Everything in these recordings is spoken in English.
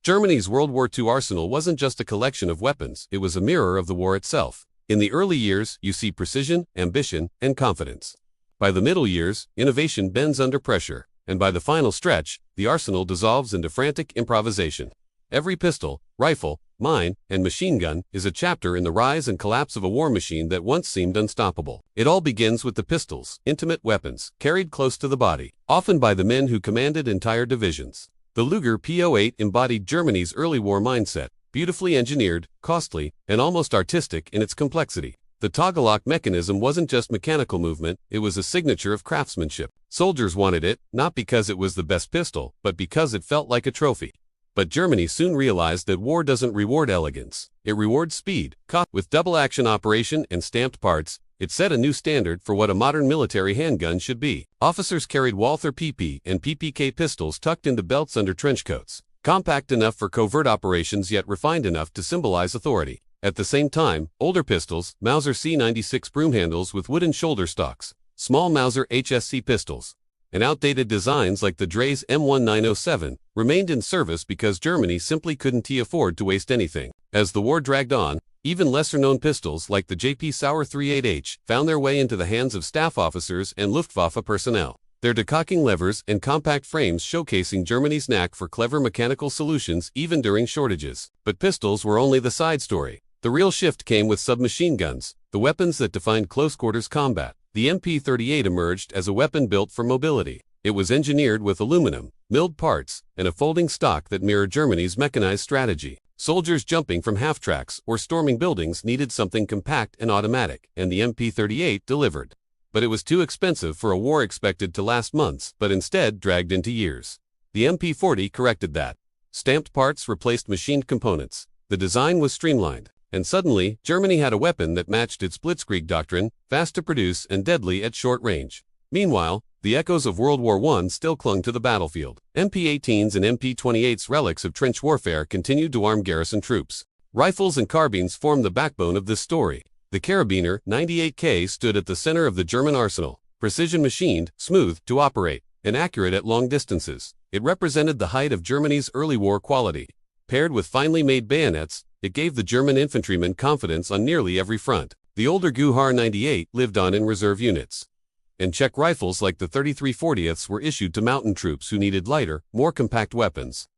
Germany's World War II arsenal wasn't just a collection of weapons, it was a mirror of the war itself. In the early years, you see precision, ambition, and confidence. By the middle years, innovation bends under pressure, and by the final stretch, the arsenal dissolves into frantic improvisation. Every pistol, rifle, mine, and machine gun is a chapter in the rise and collapse of a war machine that once seemed unstoppable. It all begins with the pistols, intimate weapons, carried close to the body, often by the men who commanded entire divisions. The Luger P-08 embodied Germany's early war mindset, beautifully engineered, costly, and almost artistic in its complexity. The toggle-lock mechanism wasn't just mechanical movement, it was a signature of craftsmanship. Soldiers wanted it, not because it was the best pistol, but because it felt like a trophy. But Germany soon realized that war doesn't reward elegance, it rewards speed. With double-action operation and stamped parts, it set a new standard for what a modern military handgun should be. Officers carried Walther PP and PPK pistols tucked into belts under trench coats, compact enough for covert operations yet refined enough to symbolize authority. At the same time, older pistols, Mauser C96 broom handles with wooden shoulder stocks, small Mauser HSC pistols, and outdated designs like the Dreyse M1907 remained in service because Germany simply couldn't afford to waste anything. As the war dragged on, even lesser-known pistols like the JP Sauer 38H found their way into the hands of staff officers and Luftwaffe personnel. Their decocking levers and compact frames showcasing Germany's knack for clever mechanical solutions even during shortages. But pistols were only the side story. The real shift came with submachine guns, the weapons that defined close-quarters combat. The MP-38 emerged as a weapon built for mobility. It was engineered with aluminum, milled parts, and a folding stock that mirrored Germany's mechanized strategy. Soldiers jumping from half-tracks or storming buildings needed something compact and automatic, and the MP-38 delivered. But it was too expensive for a war expected to last months, but instead dragged into years. The MP-40 corrected that. Stamped parts replaced machined components. The design was streamlined. And suddenly, Germany had a weapon that matched its blitzkrieg doctrine, fast to produce and deadly at short range. Meanwhile, the echoes of World War I still clung to the battlefield. MP-18s and MP-28s, relics of trench warfare, continued to arm garrison troops. Rifles and carbines formed the backbone of this story. The Karabiner 98K stood at the center of the German arsenal, precision machined, smooth to operate, and accurate at long distances. It represented the height of Germany's early war quality. Paired with finely made bayonets, it gave the German infantrymen confidence on nearly every front. The older Guhar 98 lived on in reserve units. And Czech rifles like the 3340ths were issued to mountain troops who needed lighter, more compact weapons.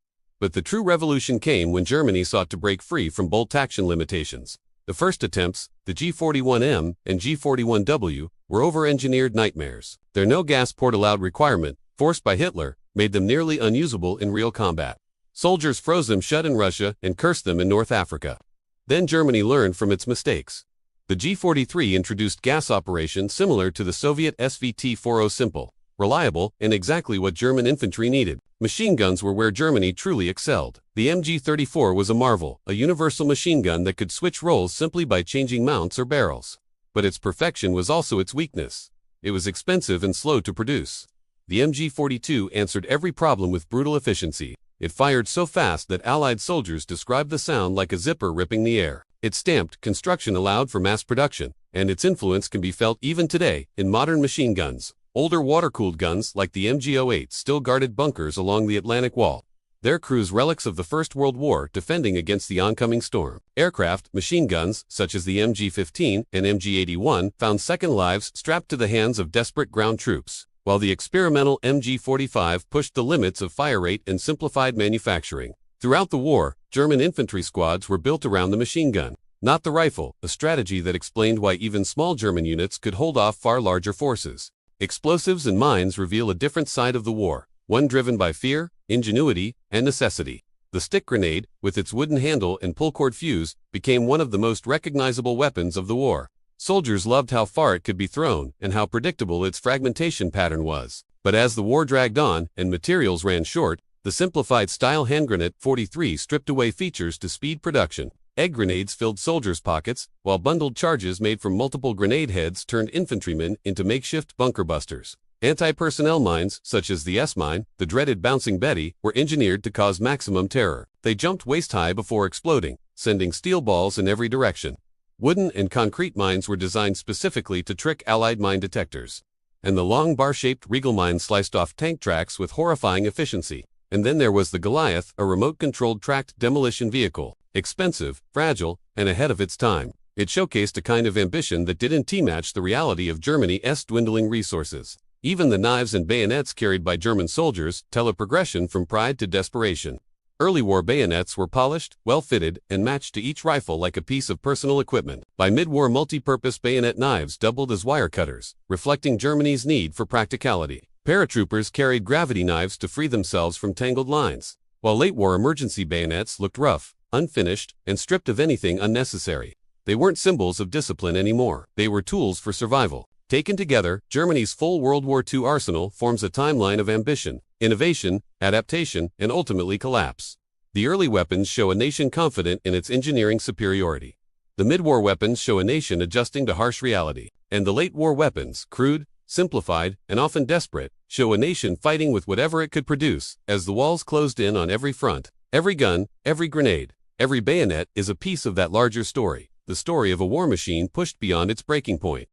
But the true revolution came when Germany sought to break free from bolt-action limitations. The first attempts, the G41M and G41W, were over-engineered nightmares. Their no-gas port-allowed requirement, forced by Hitler, made them nearly unusable in real combat. Soldiers froze them shut in Russia and cursed them in North Africa. Then Germany learned from its mistakes. The G43 introduced gas operation similar to the Soviet SVT-40, simple, reliable, and exactly what German infantry needed. Machine guns were where Germany truly excelled. The MG34 was a marvel, a universal machine gun that could switch roles simply by changing mounts or barrels. But its perfection was also its weakness. It was expensive and slow to produce. The MG42 answered every problem with brutal efficiency. It fired so fast that Allied soldiers described the sound like a zipper ripping the air. Its stamped construction allowed for mass production, and its influence can be felt even today in modern machine guns. Older water-cooled guns like the MG08 still guarded bunkers along the Atlantic Wall, their crews relics of the First World War defending against the oncoming storm. Aircraft machine guns, such as the MG15 and MG81, found second lives strapped to the hands of desperate ground troops, while the experimental MG45 pushed the limits of fire rate and simplified manufacturing. Throughout the war, German infantry squads were built around the machine gun, not the rifle, a strategy that explained why even small German units could hold off far larger forces. Explosives and mines reveal a different side of the war, one driven by fear, ingenuity, and necessity. The stick grenade, with its wooden handle and pull-cord fuse, became one of the most recognizable weapons of the war. Soldiers loved how far it could be thrown and how predictable its fragmentation pattern was. But as the war dragged on and materials ran short, the simplified style hand grenade 43 stripped away features to speed production. Egg grenades filled soldiers' pockets, while bundled charges made from multiple grenade heads turned infantrymen into makeshift bunker busters. Anti-personnel mines, such as the S-mine, the dreaded Bouncing Betty, were engineered to cause maximum terror. They jumped waist-high before exploding, sending steel balls in every direction. Wooden and concrete mines were designed specifically to trick Allied mine detectors. And the long bar-shaped Regal mines sliced off tank tracks with horrifying efficiency. And then there was the Goliath, a remote-controlled tracked demolition vehicle. Expensive, fragile, and ahead of its time. It showcased a kind of ambition that didn't match the reality of Germany's dwindling resources. Even the knives and bayonets carried by German soldiers tell a progression from pride to desperation. Early war bayonets were polished, well-fitted, and matched to each rifle like a piece of personal equipment. By mid-war multi-purpose bayonet knives doubled as wire cutters, reflecting Germany's need for practicality. Paratroopers carried gravity knives to free themselves from tangled lines, while late-war emergency bayonets looked rough, unfinished, and stripped of anything unnecessary. They weren't symbols of discipline anymore. They were tools for survival. Taken together, Germany's full World War II arsenal forms a timeline of ambition, innovation, adaptation, and ultimately collapse. The early weapons show a nation confident in its engineering superiority. The mid-war weapons show a nation adjusting to harsh reality. And the late-war weapons, crude, simplified, and often desperate, show a nation fighting with whatever it could produce, as the walls closed in on every front. Every gun, every grenade, every bayonet is a piece of that larger story, the story of a war machine pushed beyond its breaking point.